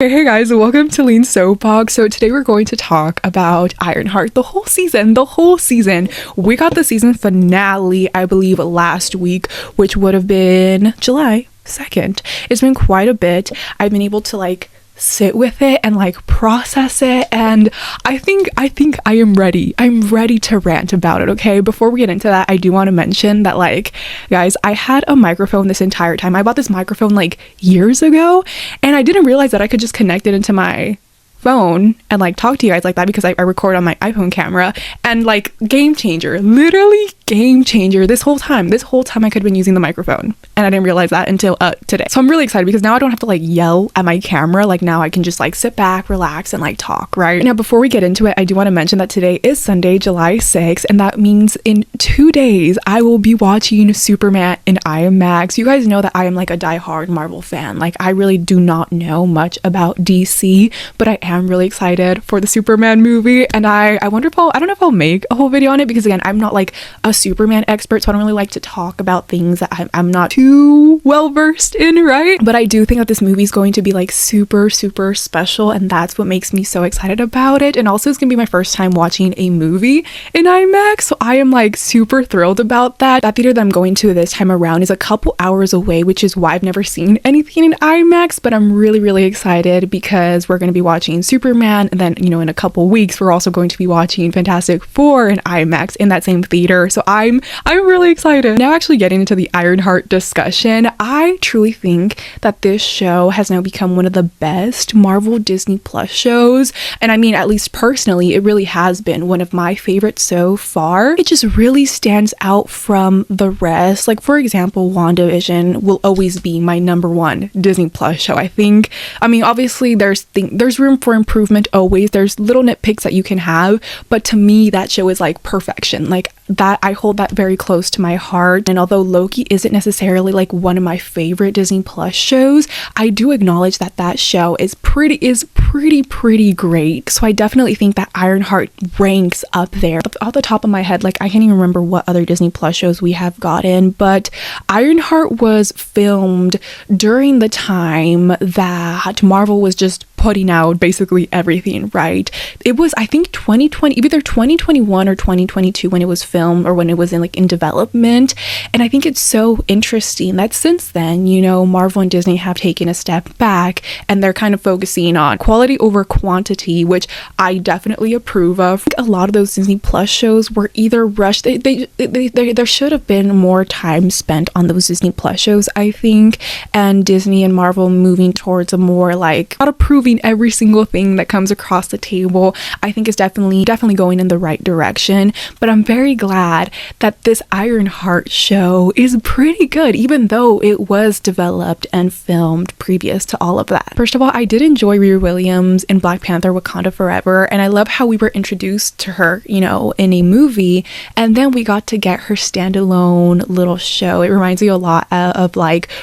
Hey guys, welcome to Linds Soapbox. So today we're going to talk about Ironheart, the whole season. We got the season finale, I believe, last week, which would have been July 2nd. It's been quite a bit. I've been able to sit with it and process it, and I think I am ready. I'm ready to rant about it. Okay, before we get into that, I do want to mention that guys, I had a microphone this entire time. I bought this microphone years ago, and I didn't realize that I could just connect it into my phone and talk to you guys like that, because I record on my iPhone camera, and game changer, literally game changer. This whole time I could have been using the microphone, and I didn't realize that until today. So I'm really excited because now I don't have to yell at my camera. Now I can just sit back, relax, and talk. Right now, before we get into it, I do want to mention that today is Sunday, July 6th, and that means in 2 days I will be watching Superman in IMAX. You guys know that I am a diehard Marvel fan. I really do not know much about DC, but I am really excited for the Superman movie, and I wonder if I don't know if I'll make a whole video on it, because again, I'm not a Superman expert, so I don't really like to talk about things that I'm not too well versed in, right? But I do think that this movie is going to be super special, and that's what makes me so excited about it. And also, it's gonna be my first time watching a movie in IMAX, so I am super thrilled about that. That theater that I'm going to this time around is a couple hours away, which is why I've never seen anything in IMAX, but I'm really excited because we're gonna be watching Superman, and then in a couple weeks we're also going to be watching Fantastic Four in IMAX in that same theater. So I'm really excited. Now, actually getting into the Ironheart discussion, I truly think that this show has now become one of the best Marvel Disney Plus shows, and I mean, at least personally, it really has been one of my favorites so far. It just really stands out from the rest. For example, WandaVision will always be my #1 Disney Plus show. I mean, obviously there's room for improvement always. There's little nitpicks that you can have, but to me that show is perfection. That I hold that very close to my heart. And although Loki isn't necessarily one of my favorite Disney Plus shows, I do acknowledge that that show is pretty great. So I definitely think that Ironheart ranks up there. Off the top of my head, I can't even remember what other Disney Plus shows we have gotten, but Ironheart was filmed during the time that Marvel was just putting out basically everything, right? It was, I think, 2020, either 2021 or 2022 when it was filmed, or when it was in development. And I think it's so interesting that since then, Marvel and Disney have taken a step back, and they're kind of focusing on quality over quantity, which I definitely approve of. A lot of those Disney Plus shows were either rushed. There should have been more time spent on those Disney Plus shows, I think, and Disney and Marvel moving towards a more not approving every single thing that comes across the table, I think is definitely going in the right direction. But I'm very glad that this Ironheart show is pretty good, even though it was developed and filmed previous to all of that. First of all, I did enjoy Riri Williams in Black Panther Wakanda Forever, and I love how we were introduced to her, in a movie, and then we got to get her standalone little show. It reminds me a lot of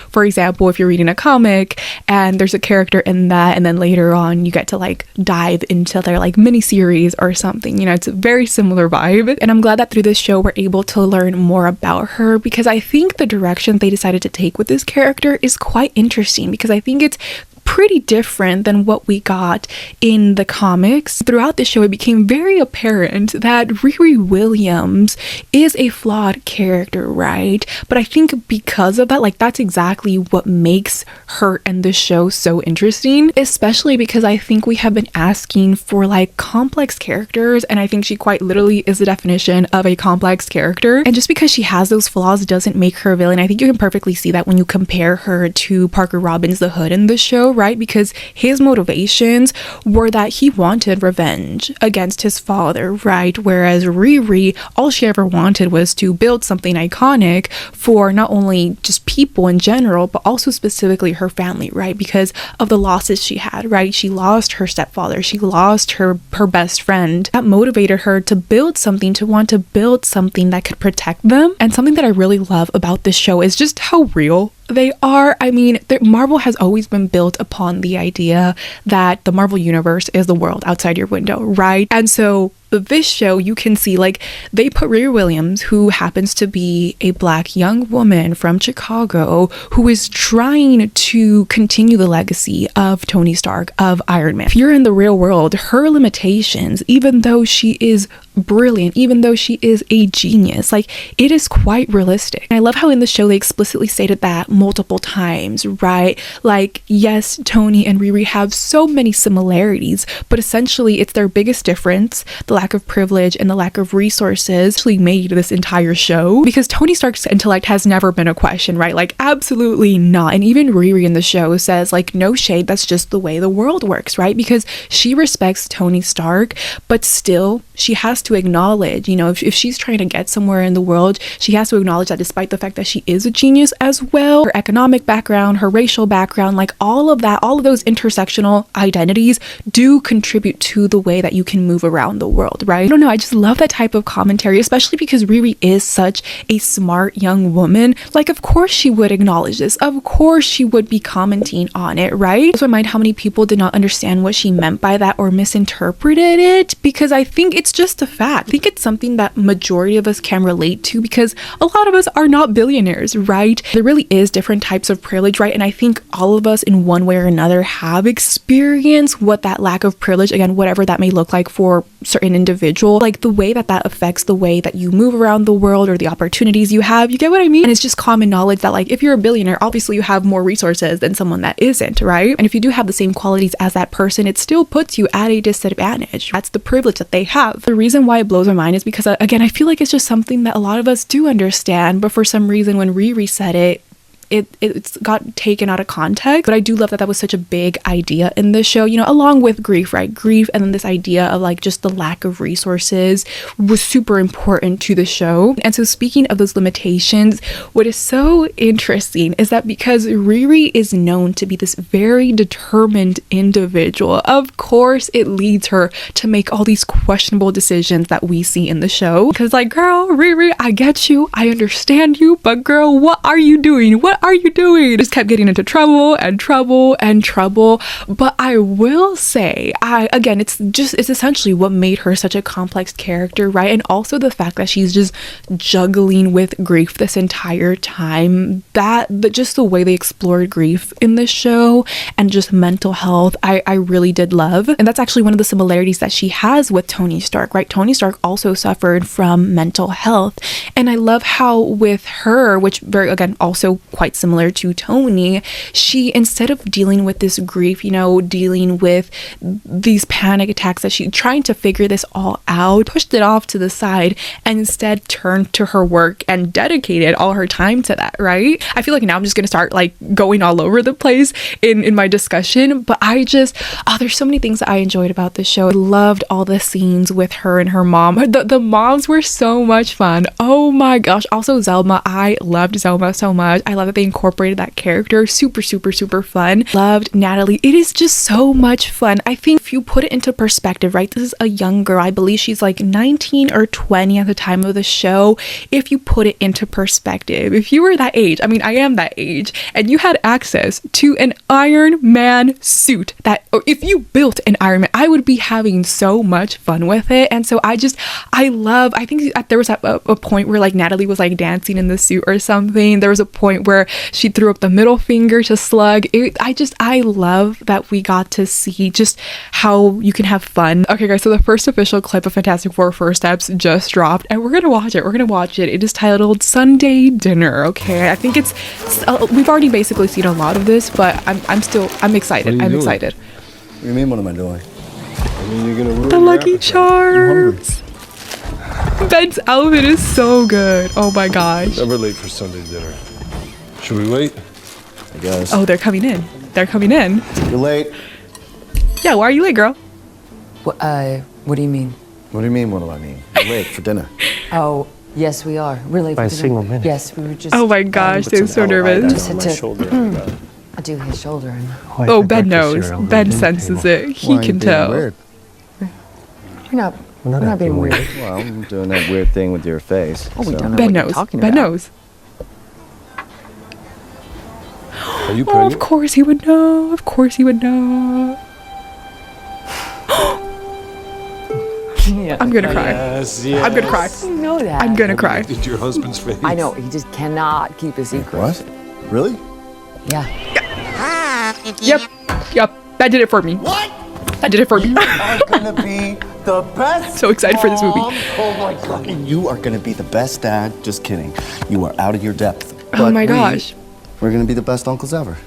for example, if you're reading a comic and there's a character in that, and then later on you get to dive into their mini series or something. It's a very similar vibe, and I'm glad that through this show we're able to learn more about her, because I think the direction they decided to take with this character is quite interesting, because I think it's pretty different than what we got in the comics. Throughout the show, it became very apparent that Riri Williams is a flawed character, right? But I think because of that, that's exactly what makes her and the show so interesting, especially because I think we have been asking for complex characters, and I think she quite literally is the definition of a complex character. And just because she has those flaws doesn't make her a villain. I think you can perfectly see that when you compare her to Parker Robbins the Hood in the show, right? Because his motivations were that he wanted revenge against his father, right? Whereas Riri, all she ever wanted was to build something iconic for not only just people in general, but also specifically her family, right? Because of the losses she had, right? She lost her stepfather, she lost her best friend. That motivated her to build something, to want to build something that could protect them. And something that I really love about this show is just how real they are. I mean, Marvel has always been built upon the idea that the Marvel universe is the world outside your window, right? And so this show, you can see like they put Riri Williams, who happens to be a Black young woman from Chicago who is trying to continue the legacy of Tony Stark, of Iron Man. If you're in the real world, her limitations, even though she is brilliant, even though she is a genius, like it is quite realistic. And I love how in the show they explicitly stated that multiple times, right? Like, yes, Tony and Riri have so many similarities, but essentially it's their biggest difference, the lack of privilege and the lack of resources, actually made this entire show, because Tony Stark's intellect has never been a question, right? Like, absolutely not. And even Riri in the show says, like, no shade, that's just the way the world works, right? Because she respects Tony Stark, but still she has to acknowledge, you know, if she's trying to get somewhere in the world, she has to acknowledge that despite the fact that she is a genius as well, her economic background, her racial background, like all of that, all of those intersectional identities do contribute to the way that you can move around the world, right? I don't know, I just love that type of commentary, especially because Riri is such a smart young woman. Like, of course she would acknowledge this, of course she would be commenting on it, right? So I mind how many people did not understand what she meant by that or misinterpreted it, because I think it's just a fact. I think it's something that majority of us can relate to, because a lot of us are not billionaires, right? There really is different types of privilege, right? And I think all of us in one way or another have experienced what that lack of privilege, again, whatever that may look like for certain individual, like the way that that affects the way that you move around the world or the opportunities you have. You get what I mean? And it's just common knowledge that, like, if you're a billionaire, obviously you have more resources than someone that isn't, right? And if you do have the same qualities as that person, it still puts you at a disadvantage. That's the privilege that they have. The reason why it blows my mind is because, again, I feel like it's just something that a lot of us do understand, but for some reason when Riri said it, it's got taken out of context. But I do love that that was such a big idea in the show, you know, along with grief, right? Grief, and then this idea of like just the lack of resources was super important to the show. And so speaking of those limitations, what is so interesting is that because Riri is known to be this very determined individual, of course it leads her to make all these questionable decisions that we see in the show. Because like, girl, Riri, I get you, I understand you, but girl, what are you doing? What are you doing? Just kept getting into trouble and trouble and trouble. But I will say, again, it's essentially what made her such a complex character, right? And also the fact that she's just juggling with grief this entire time. Just the way they explored grief in this show and just mental health, I really did love. And that's actually one of the similarities that she has with Tony Stark, right? Tony Stark also suffered from mental health. And I love how with her, which very, again, also quite similar to Tony, she, instead of dealing with this grief, you know, dealing with these panic attacks, that she trying to figure this all out, pushed it off to the side and instead turned to her work and dedicated all her time to that, right? I feel like now I'm just gonna start like going all over the place in my discussion, but there's so many things that I enjoyed about this show. I loved all the scenes with her and her mom. The moms were so much fun. Oh my gosh. Also Zelma, I loved Zelma so much. I love that they incorporated that character. Super fun. Loved Natalie. It is just so much fun. I think if you put it into perspective, right, this is a young girl. I believe she's like 19 or 20 at the time of the show. If you put it into perspective, if you were that age, I mean, I am that age, and you had access to an Iron Man suit, or if you built an Iron Man, I would be having so much fun with it. And so I think there was a point where like Natalie was like dancing in the suit or something. There was a point where she threw up the middle finger to Slug. I love that we got to see just how you can have fun. Okay guys, so the first official clip of Fantastic Four First Steps just dropped, and we're gonna watch it. It is titled Sunday Dinner. Okay, I think we've already basically seen a lot of this, but I'm excited. I'm excited. What do you mean, what am I doing? I mean, you're gonna ruin the your Lucky appetite. Charms. Ben's outfit is so good. Oh my gosh. Never late for Sunday dinner. Should we wait? I guess. Oh, they're coming in. You're late. Yeah, why are you late, girl? What do you mean? What do you mean, what do I mean? You're late for dinner. Oh, yes, we are. Really? By a single minute. Yes, we were just... Oh my gosh, they're so nervous. Just had to shoulder. do his shoulder. And Oh, Ben knows. Ben senses it. He Why are you can being tell. Weird? we're not being weird. Well, I'm doing that weird thing with your face. Oh, we don't know Ben what you're knows. talking Ben about. knows. Are you Oh, pregnant? of course he would know. Yeah. I'm gonna cry. Yes, yes. I'm gonna cry. You know that. I'm gonna cry. Did your husband's face? I know. He just cannot keep a secret. What? Really? Yeah. Yep. That did it for me. What? That did it for me. You are gonna be the best. So excited for this movie. mom. Oh my god. You are gonna be the best dad. Just kidding. You are out of your depth. Oh But my gosh. We're gonna be the best uncles ever.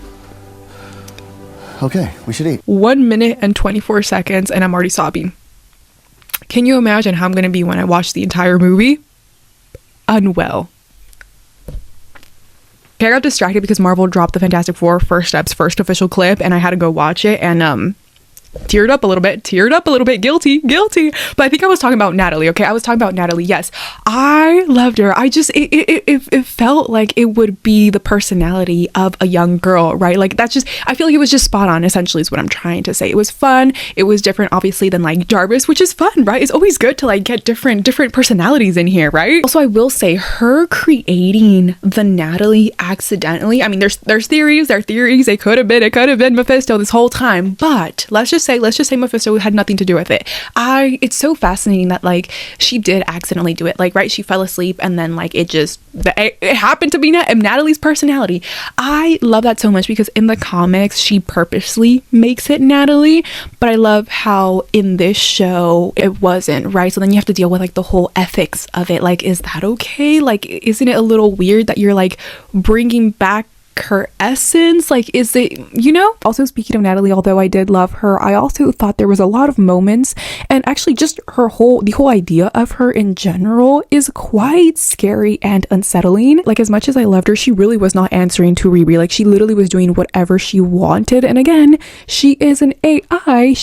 Okay, we should eat. 1 minute and 24 seconds and I'm already sobbing. Can you imagine how I'm gonna be when I watch the entire movie? Unwell. Okay, I got distracted because Marvel dropped the Fantastic Four first official clip and I had to go watch it and teared up a little bit, guilty. But I think I was talking about Natalie, okay? I was talking about Natalie, yes. I loved her. It felt like it would be the personality of a young girl, right? Like that's just, I feel like it was just spot on, essentially is what I'm trying to say. It was fun. It was different, obviously, than like Jarvis, which is fun, right? It's always good to like get different personalities in here, right? Also, I will say her creating the Natalie accidentally, I mean, there's theories, it could have been Mephisto this whole time, but let's just say Mephisto had nothing to do with it. It's so fascinating that like she did accidentally do it, like, right, she fell asleep and then like it happened to be Natalie's personality. I love that so much because in the comics she purposely makes it Natalie, but I love how in this show it wasn't, right? So then you have to deal with like the whole ethics of it. Like, is that okay? Like, isn't it a little weird that you're like bringing back her essence? Like, is it, you know? Also, speaking of Natalie, although I did love her, I also thought there was a lot of moments, and actually just the whole idea of her in general is quite scary and unsettling. Like, as much as I loved her, she really was not answering to Riri. Like, she literally was doing whatever she wanted, and again, she is an AI,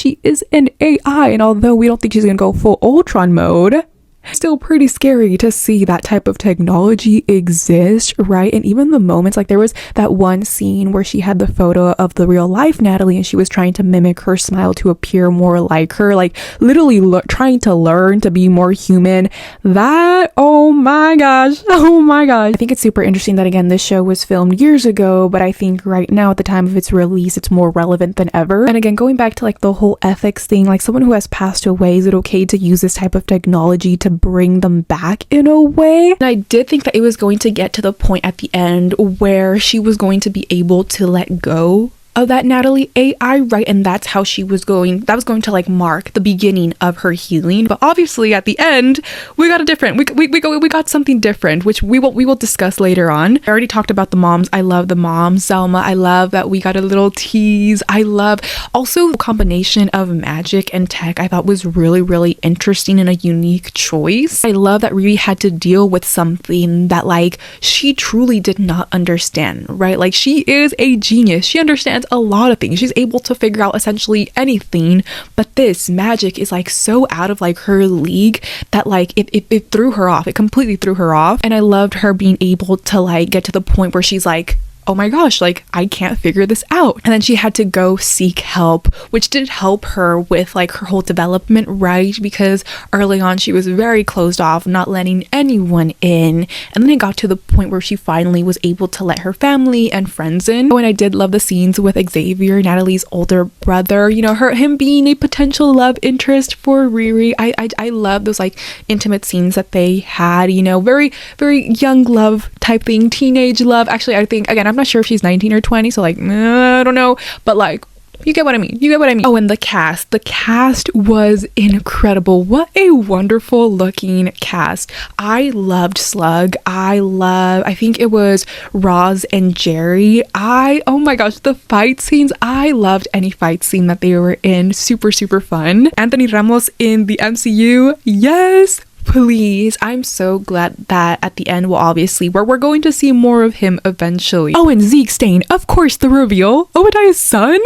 and although we don't think she's gonna go full Ultron mode, still pretty scary to see that type of technology exist, right? And even the moments, like there was that one scene where she had the photo of the real life Natalie and she was trying to mimic her smile to appear more like her, like literally trying to learn to be more human. That, oh my gosh. I think it's super interesting that, again, this show was filmed years ago, but I think right now at the time of its release it's more relevant than ever. And again, going back to like the whole ethics thing, like someone who has passed away, is it okay to use this type of technology to bring them back in a way? And I did think that it was going to get to the point at the end where she was going to be able to let go of that Natalie AI, right? And that's how that was going to like mark the beginning of her healing. But obviously at the end we got something different, which we will discuss later on. I already talked about the moms. I love the moms. Selma, I love that we got a little tease. I love also the combination of magic and tech. I thought was really, really interesting and a unique choice. I love that Riri had to deal with something that like she truly did not understand, right? Like, she is a genius. She understands a lot of things. She's able to figure out essentially anything, but this magic is like so out of like her league that like it threw her off. It completely threw her off. And I loved her being able to like get to the point where she's like, oh my gosh, like I can't figure this out. And then she had to go seek help, which did help her with like her whole development, right? Because early on she was very closed off, not letting anyone in. And then it got to the point where she finally was able to let her family and friends in. Oh, and I did love the scenes with Xavier, Natalie's older brother, you know, him being a potential love interest for Riri. I love those like intimate scenes that they had, you know, very, very young love type thing, teenage love. Actually, I think, again, I'm not sure if she's 19 or 20, so like I don't know, but like you get what I mean. Oh, and the cast was incredible. What a wonderful looking cast. I loved Slug. I think it was Roz and Jerry. Oh my gosh, the fight scenes. I loved any fight scene that they were in. Super, super fun. Anthony Ramos in the MCU. Yes, please. I'm so glad that at the end, well, obviously we're going to see more of him eventually. Oh, and Zeke Stain, of course, the reveal, Obadiah's son.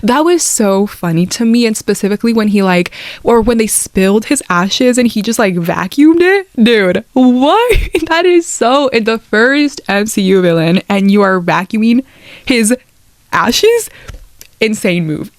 That was so funny to me, and specifically when when they spilled his ashes and he just like vacuumed it. Dude, what? That is so, in the first MCU villain, and you are vacuuming his ashes? insane move,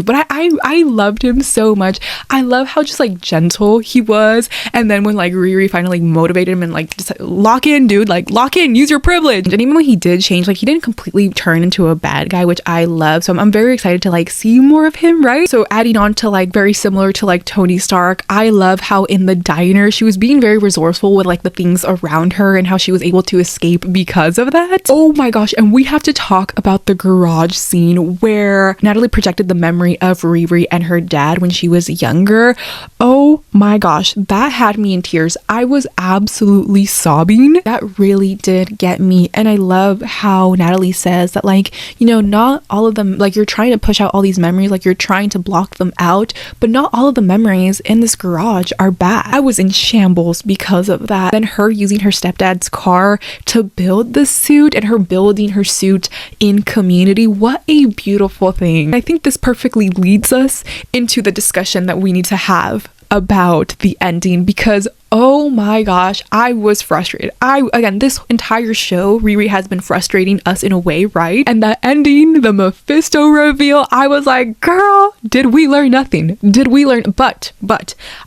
but I loved him so much. I love how just like gentle he was, and then when like Riri finally motivated him and like just lock in, dude, like lock in, use your privilege. And even when he did change, like he didn't completely turn into a bad guy, which I love. So I'm very excited to like see more of him, right? So adding on to like very similar to like Tony Stark, I love how in the diner she was being very resourceful with like the things around her and how she was able to escape because of that. Oh my gosh, and we have to talk about the garage scene where Natalie projected the memory of Riri and her dad when she was younger. Oh my gosh, that had me in tears. I was absolutely sobbing. That really did get me. And I love how Natalie says that, like, you know, not all of them, like, you're trying to push out all these memories, like you're trying to block them out, but not all of the memories in this garage are bad. I was in shambles because of that. Then her using her stepdad's car to build the suit and her building her suit in community. What a beautiful thing. I think this perfectly leads us into the discussion that we need to have about the ending, because oh my gosh, I was frustrated. Again, this entire show, Riri has been frustrating us in a way, right? And the ending, the Mephisto reveal, I was like, girl, did we learn nothing? Did we learn? But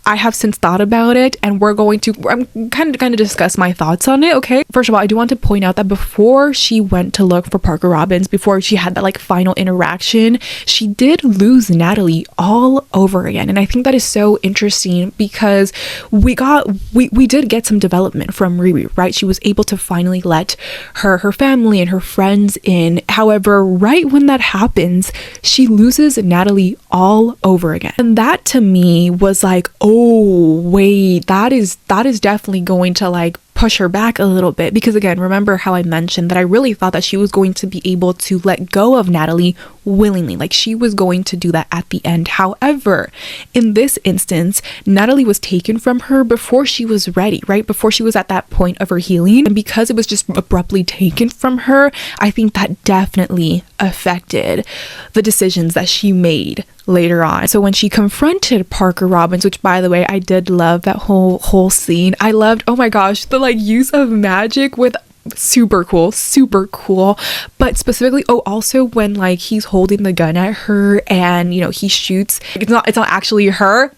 I have since thought about it, and I'm kind of discuss my thoughts on it, okay? First of all, I do want to point out that before she went to look for Parker Robbins, before she had that like final interaction, she did lose Natalie all over again. And I think that is so interesting because we did get some development from Riri, right? She was able to finally let her family and her friends in. However, right when that happens, she loses Natalie all over again. And that to me was like, oh wait, that is definitely going to like push her back a little bit, because again, remember how I mentioned that I really thought that she was going to be able to let go of Natalie willingly, like she was going to do that at the end. However, in this instance, Natalie was taken from her before she was ready, right? Before she was at that point of her healing, and because it was just abruptly taken from her, I think that definitely affected the decisions that she made later on. So when she confronted Parker Robbins, which by the way, I did love that whole scene. I loved, oh my gosh, the like use of magic with super cool. But specifically, also when like he's holding the gun at her and, you know, he shoots, it's not actually her.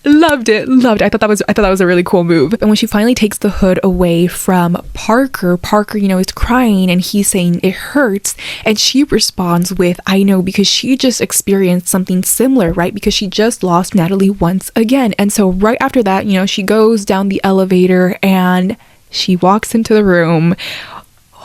Loved it. I thought that was a really cool move. And when she finally takes the hood away from Parker, you know, is crying and he's saying it hurts, and she responds with, I know, because she just experienced something similar, right? Because she just lost Natalie once again. And so right after that, you know, she goes down the elevator and she walks into the room.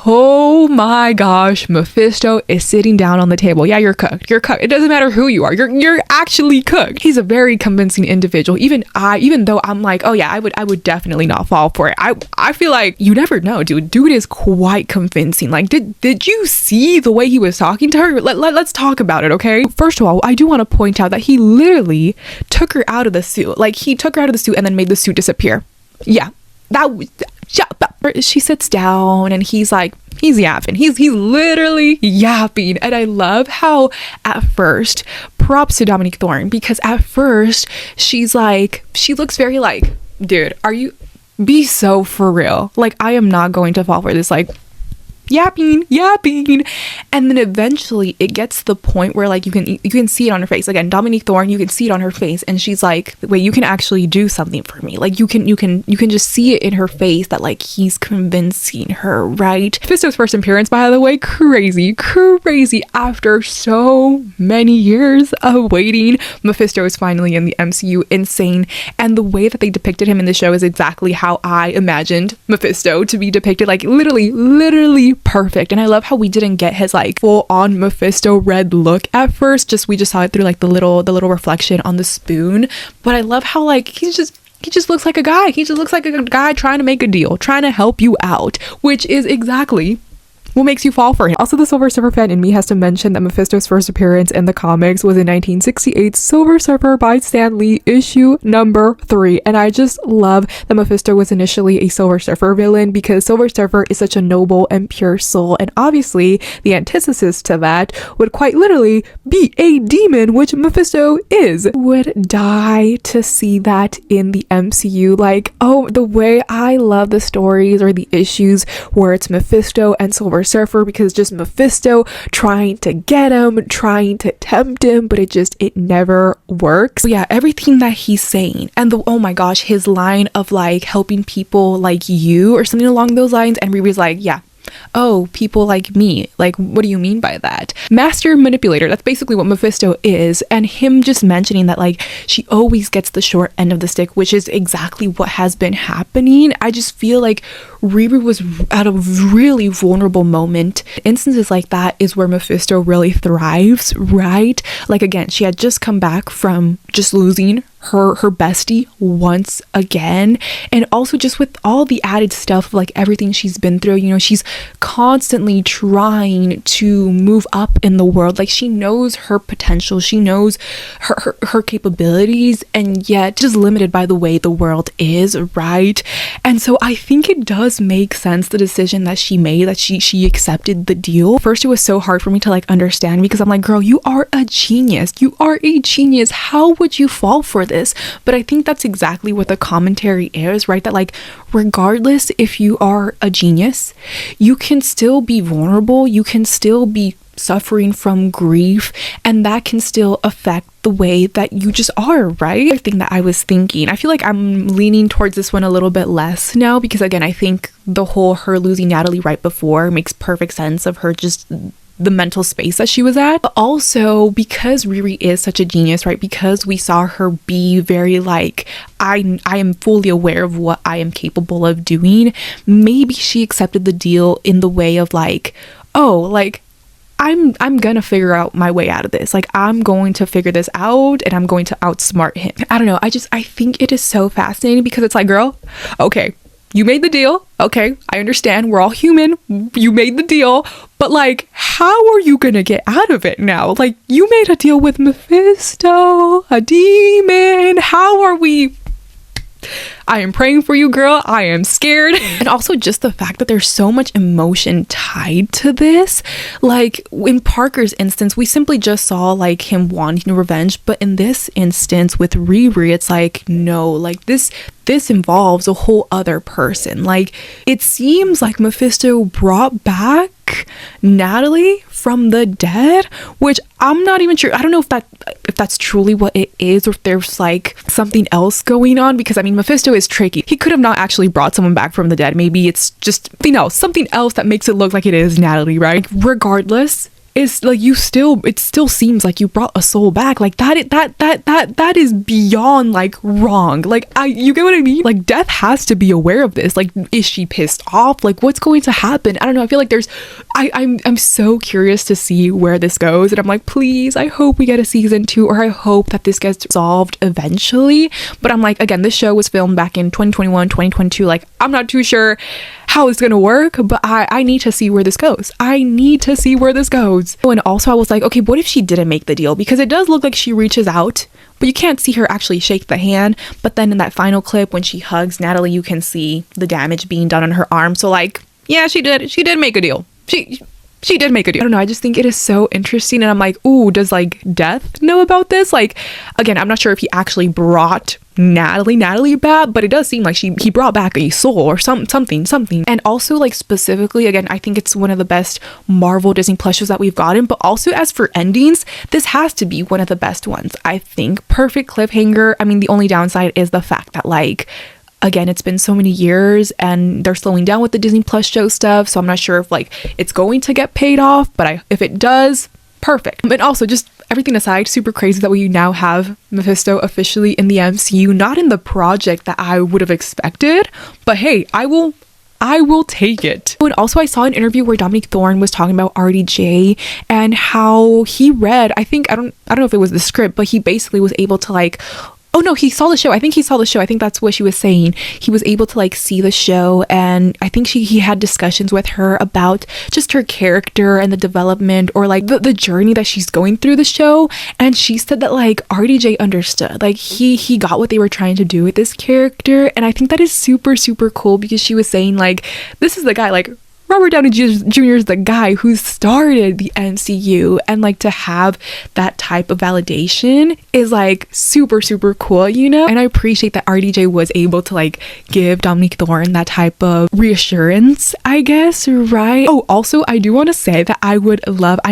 Oh my gosh, Mephisto is sitting down on the table. Yeah, you're cooked. It doesn't matter who you are. You're actually cooked. He's a very convincing individual. Even though I'm like, oh yeah, I would definitely not fall for it. I feel like you never know, dude. Dude is quite convincing. Like, did you see the way he was talking to her? Let's talk about it, okay? First of all, I do want to point out that he literally took her out of the suit. Like, he took her out of the suit and then made the suit disappear. Yeah, she sits down and he's yapping. He's literally yapping. And I love how at first, props to Dominique Thorne, because at first she looks very like, dude, be so for real. Like, I am not going to fall for this, like, yapping, and then eventually it gets to the point where like you can see it on her face. Again, Dominique Thorne, you can see it on her face, and she's like, wait, you can actually do something for me. Like, you can just see it in her face that like he's convincing her, right? Mephisto's first appearance, by the way, crazy after so many years of waiting. Mephisto is finally in the MCU. Insane. And the way that they depicted him in the show is exactly how I imagined Mephisto to be depicted, like literally perfect. And I love how we didn't get his like full on Mephisto red look at first. We just saw it through like the little reflection on the spoon. But I love how like he just looks like a guy. He just looks like a guy trying to make a deal, trying to help you out, which is exactly what makes you fall for him. Also, the Silver Surfer fan in me has to mention that Mephisto's first appearance in the comics was in 1968's Silver Surfer by Stan Lee, issue number 3. And I just love that Mephisto was initially a Silver Surfer villain, because Silver Surfer is such a noble and pure soul. And obviously, the antithesis to that would quite literally be a demon, which Mephisto is. Would die to see that in the MCU. Like, oh, the way I love the stories or the issues where it's Mephisto and Silver Surfer because just Mephisto trying to get him, trying to tempt him, but it never works. So yeah, everything that he's saying, and oh my gosh, his line of like helping people like you or something along those lines, and Riri's like, yeah, oh, people like me, like what do you mean by that? Master manipulator, that's basically what Mephisto is. And him just mentioning that like she always gets the short end of the stick, which is exactly what has been happening. I just feel like Riri was at a really vulnerable moment. Instances like that is where Mephisto really thrives, right? Like again, she had just come back from just losing her bestie once again, and also just with all the added stuff of like everything she's been through, you know, she's constantly trying to move up in the world. Like she knows her potential, she knows her capabilities, and yet just limited by the way the world is, right? And so I think it does make sense, the decision that she made, that she accepted the deal. First, it was so hard for me to like understand, because I'm like, girl, you are a genius, how would you fall for this? But I think that's exactly what the commentary is, right? That like regardless if you are a genius, you can still be vulnerable, you can still be suffering from grief, and that can still affect the way that you just are, right? The thing that I was thinking, I feel like I'm leaning towards this one a little bit less now, because again, I think the whole her losing Natalie right before makes perfect sense of her just the mental space that she was at. But also because Riri is such a genius, right? Because we saw her be very like, I am fully aware of what I am capable of doing. Maybe she accepted the deal in the way of like, oh, like I'm gonna figure out my way out of this. Like I'm going to figure this out and I'm going to outsmart him. I don't know. I think it is so fascinating, because it's like, girl, okay, you made the deal. Okay, I understand. We're all human. You made the deal. But like, how are you gonna get out of it now? Like, you made a deal with Mephisto, a demon. How are we? I am praying for you, girl. I am scared. And also just the fact that there's so much emotion tied to this. Like in Parker's instance, we simply just saw like him wanting revenge. But in this instance with Riri, it's like, no, like this involves a whole other person. Like it seems like Mephisto brought back Natalie from the dead, which I'm not even sure. I don't know if that's truly what it is, or if there's like something else going on, because I mean Mephisto is tricky. He could have not actually brought someone back from the dead. Maybe it's just something else that makes it look like it is Natalie, right? Regardless, it's like it still seems like you brought a soul back. Like that is beyond like wrong. Like you get what I mean? Like Death has to be aware of this. Like, is she pissed off? Like what's going to happen? I don't know. I feel like I'm so curious to see where this goes, and I'm like, please, I hope we get a season 2, or I hope that this gets solved eventually. But I'm like, again, this show was filmed back in 2021, 2022. Like I'm not too sure how it's gonna work, but I need to see where this goes. And also I was like, okay, what if she didn't make the deal? Because it does look like she reaches out, but you can't see her actually shake the hand. But then in that final clip when she hugs Natalie, you can see the damage being done on her arm. So like, yeah, she did make a deal. She did make a deal. I don't know, I just think it is so interesting, and I'm like, ooh, does like Death know about this? Like, again, I'm not sure if he actually brought Natalie back, but it does seem like he brought back a soul or something. And also like specifically, again, I think it's one of the best Marvel Disney Plus shows that we've gotten. But also as for endings, this has to be one of the best ones, I think. Perfect cliffhanger. I mean, the only downside is the fact that like, again, it's been so many years and they're slowing down with the Disney Plus show stuff, so I'm not sure if like it's going to get paid off, but if it does, perfect. But also, just everything aside, super crazy that we now have Mephisto officially in the MCU, not in the project that I would have expected, but hey, I will take it. And also I saw an interview where Dominique Thorne was talking about RDJ and how he read, I don't know if it was the script, but he basically was able to like, oh no, he saw the show. I think that's what she was saying. He was able to like see the show, and I think he had discussions with her about just her character and the development, or like the journey that she's going through the show. And she said that like RDJ understood, like he got what they were trying to do with this character. And I think that is super, super cool, because she was saying like, this is the guy, like Robert Downey Jr. is the guy who started the MCU, and like to have that type of validation is like super cool, you know? And I appreciate that RDJ was able to like give Dominique Thorne that type of reassurance, I guess, right? Oh, also I do want to say that I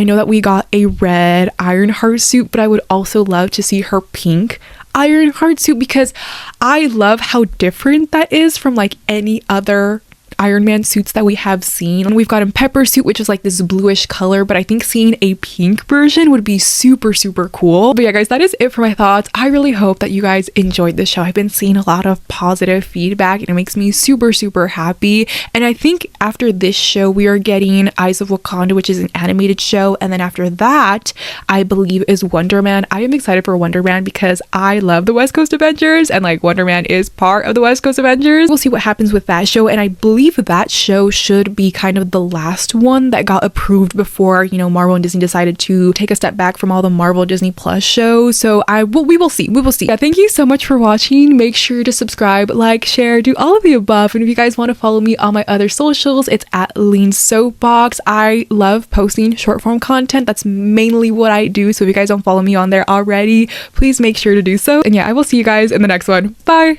know that we got a red Ironheart suit, but I would also love to see her pink Ironheart suit, because I love how different that is from like any other Iron Man suits that we have seen. We've got a Pepper suit, which is like this bluish color, but I think seeing a pink version would be super cool. But yeah guys, that is it for my thoughts. I really hope that you guys enjoyed this show. I've been seeing a lot of positive feedback and it makes me super happy. And I think after this show we are getting Eyes of Wakanda, which is an animated show, and then after that I believe is Wonder Man. I am excited for Wonder Man because I love the West Coast Avengers, and like Wonder Man is part of the West Coast Avengers. We'll see what happens with that show, and I believe that show should be kind of the last one that got approved before, you know, Marvel and Disney decided to take a step back from all the Marvel Disney Plus shows. So we will see. Yeah, thank you so much for watching. Make sure to subscribe, like, share, do all of the above. And if you guys want to follow me on my other socials, it's at lindssoapbox. I love posting short form content. That's mainly what I do. So if you guys don't follow me on there already, please make sure to do so. And yeah, I will see you guys in the next one. Bye.